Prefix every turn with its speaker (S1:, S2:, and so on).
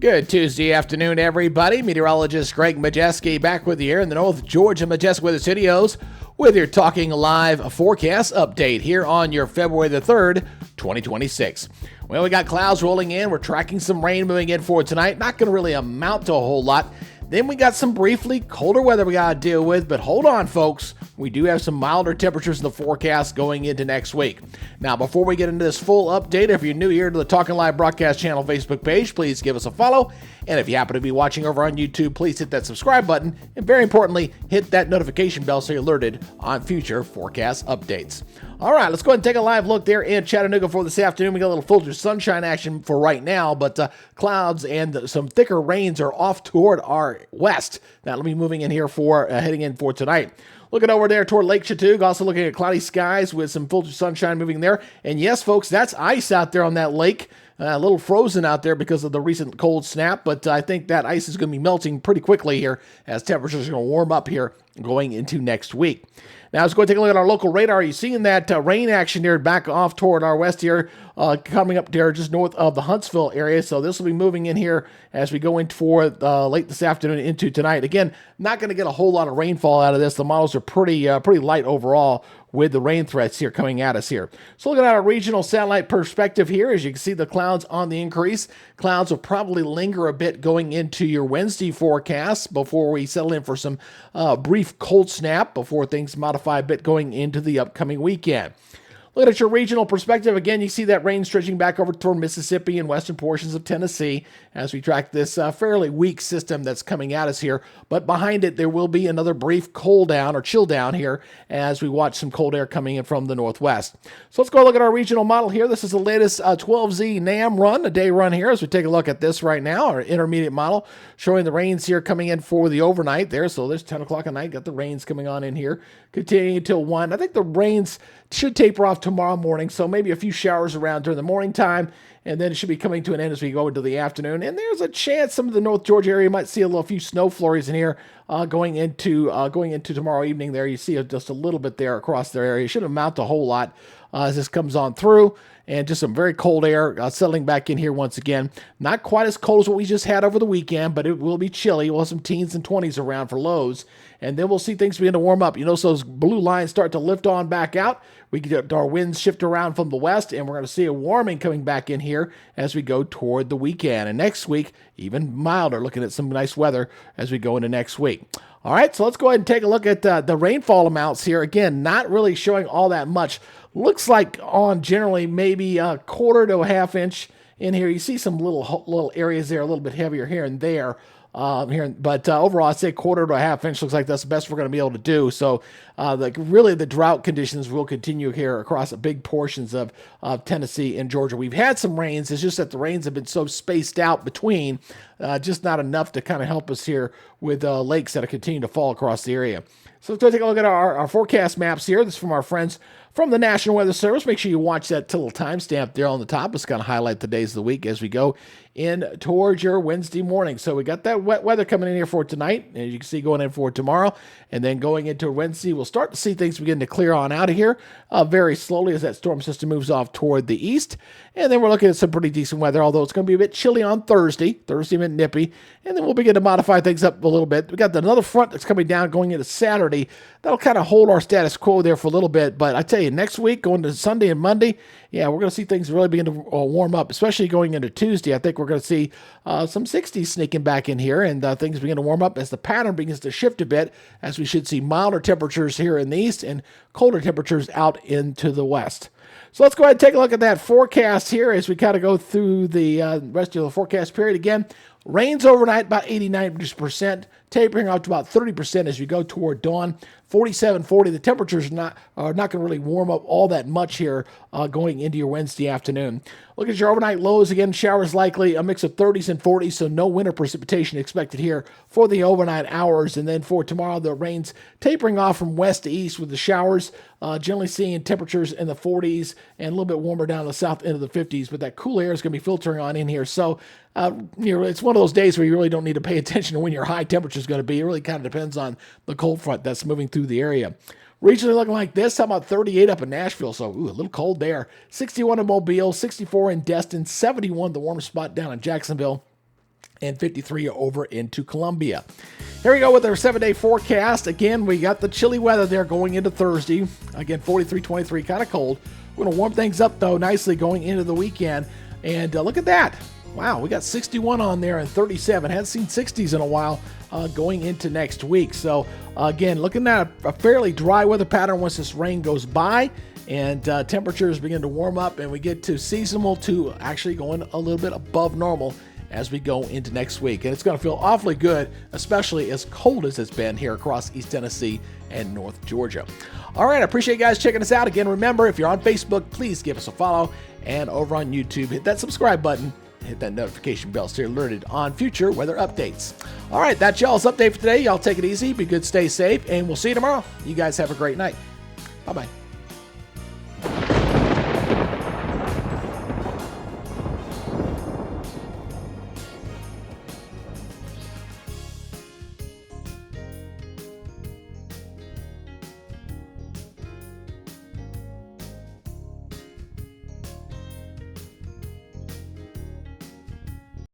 S1: Good Tuesday afternoon, everybody. Meteorologist Greg Majewski back with you here in the North Georgia Majestic Weather Studios with your Talking Live forecast update here on your February the 3rd, 2026. Well, we got clouds rolling in. We're tracking some rain moving in for tonight. Not going to really amount to a whole lot. Then we got some briefly colder weather we got to deal with, but hold on, folks. We do have some milder temperatures in the forecast going into next week. Now, before we get into this full update, if you're new here to the Talking Live Broadcast Channel Facebook page, please give us a follow. And if you happen to be watching over on YouTube, please hit that subscribe button. And very importantly, hit that notification bell so you're alerted on future forecast updates. All right, let's go ahead and take a live look there in Chattanooga for this afternoon. We got a little filtered sunshine action for right now, but clouds and some thicker rains are off toward our west. Now, let me moving in here for heading in for tonight. Looking over there toward Lake Chattooga, also looking at cloudy skies with some filtered sunshine moving there. And yes, folks, that's ice out there on that lake. A little frozen out there because of the recent cold snap, but I think that ice is going to be melting pretty quickly here as temperatures are going to warm up here going into next week. Now, let's go take a look at our local radar. Are you seeing that rain action here back off toward our west here, coming up there just north of the Huntsville area? So this will be moving in here as we go into for late this afternoon into tonight. Again, not going to get a whole lot of rainfall out of this. The models are pretty light overall with the rain threats here coming at us here. So looking at our regional satellite perspective here, as you can see the clouds on the increase. Clouds will probably linger a bit going into your Wednesday forecast before we settle in for some brief cold snap before things modify a bit going into the upcoming weekend. Looking at your regional perspective, again, you see that rain stretching back over toward Mississippi and western portions of Tennessee as we track this fairly weak system that's coming at us here. But behind it, there will be another brief cool down or chill down here as we watch some cold air coming in from the northwest. So let's go look at our regional model here. This is the latest 12Z NAM run, a day run here as we take a look at this right now, our intermediate model showing the rains here coming in for the overnight there. So there's 10 o'clock at night, got the rains coming on in here, continuing until 1. I think the rains should taper off tomorrow morning, so maybe a few showers around during the morning time, and then it should be coming to an end as we go into the afternoon. And there's a chance some of the North Georgia area might see a few snow flurries in here going into tomorrow evening. There you see just a little bit there across their area. It shouldn't amount to a whole lot as this comes on through. And just some very cold air settling back in here once again. Not quite as cold as what we just had over the weekend, but it will be chilly. We'll have some teens and 20s around for lows. And then we'll see things begin to warm up. You notice those blue lines start to lift on back out. We get our winds shift around from the west, and we're going to see a warming coming back in here as we go toward the weekend. And next week, even milder, looking at some nice weather as we go into next week. All right, so let's go ahead and take a look at the rainfall amounts here. Again, not really showing all that much. Looks like on generally maybe a quarter to a half inch in here. You see some little areas there, a little bit heavier here and there. But overall, I'd say quarter to a half inch looks like that's the best we're going to be able to do. So, really, the drought conditions will continue here across big portions of Tennessee and Georgia. We've had some rains. It's just that the rains have been so spaced out between, just not enough to kind of help us here with lakes that are continuing to fall across the area. So let's go take a look at our forecast maps here. This is from our friends from the National Weather Service. Make sure you watch that little timestamp there on the top. It's going to highlight the days of the week as we go in towards your Wednesday morning. So we got that wet weather coming in here for tonight, as you can see going in for tomorrow. And then going into Wednesday, we'll start to see things begin to clear on out of here very slowly as that storm system moves off toward the east. And then we're looking at some pretty decent weather, although it's going to be a bit chilly on Thursday. Thursday a bit nippy. And then we'll begin to modify things up a little bit. We got another front that's coming down going into Saturday. That'll kind of hold our status quo there for a little bit. But I tell you, next week, going to Sunday and Monday, yeah, we're going to see things really begin to warm up, especially going into Tuesday. I think we're going to see some 60s sneaking back in here, and things begin to warm up as the pattern begins to shift a bit, as we should see milder temperatures here in the east and colder temperatures out into the west. So let's go ahead and take a look at that forecast here as we kind of go through the rest of the forecast period. Again, rains overnight about 89%, tapering out to about 30% as we go toward dawn. 47, 40. The temperatures are not going to really warm up all that much here going into your Wednesday afternoon. Look at your overnight lows again. Showers likely, a mix of 30s and 40s, so no winter precipitation expected here for the overnight hours. And then for tomorrow, the rains tapering off from west to east with the showers, generally seeing temperatures in the 40s and a little bit warmer down the south end of the 50s. But that cool air is going to be filtering on in here. So it's one of those days where you really don't need to pay attention to when your high temperature is going to be. It really kind of depends on the cold front that's moving through the area. Regionally looking like this. How about 38 up in Nashville? So, a little cold there. 61 in Mobile, 64 in Destin, 71 the warmest spot down in Jacksonville. and 53 over into Columbia. Here we go with our 7-day forecast. Again, we got the chilly weather there going into Thursday. Again, 43, 23, kind of cold. We're going to warm things up, though, nicely going into the weekend. And look at that. Wow, we got 61 on there and 37. Haven't seen 60s in a while going into next week. So, again, looking at a fairly dry weather pattern once this rain goes by. And temperatures begin to warm up, and we get to seasonal to actually going a little bit above normal as we go into next week. And it's going to feel awfully good, especially as cold as it's been here across East Tennessee and North Georgia. All right, I appreciate you guys checking us out. Again, remember, if you're on Facebook, please give us a follow. And over on YouTube, hit that subscribe button. Hit that notification bell so you're alerted on future weather updates. All right, that's y'all's update for today. Y'all take it easy, be good, stay safe, and we'll see you tomorrow. You guys have a great night. Bye-bye.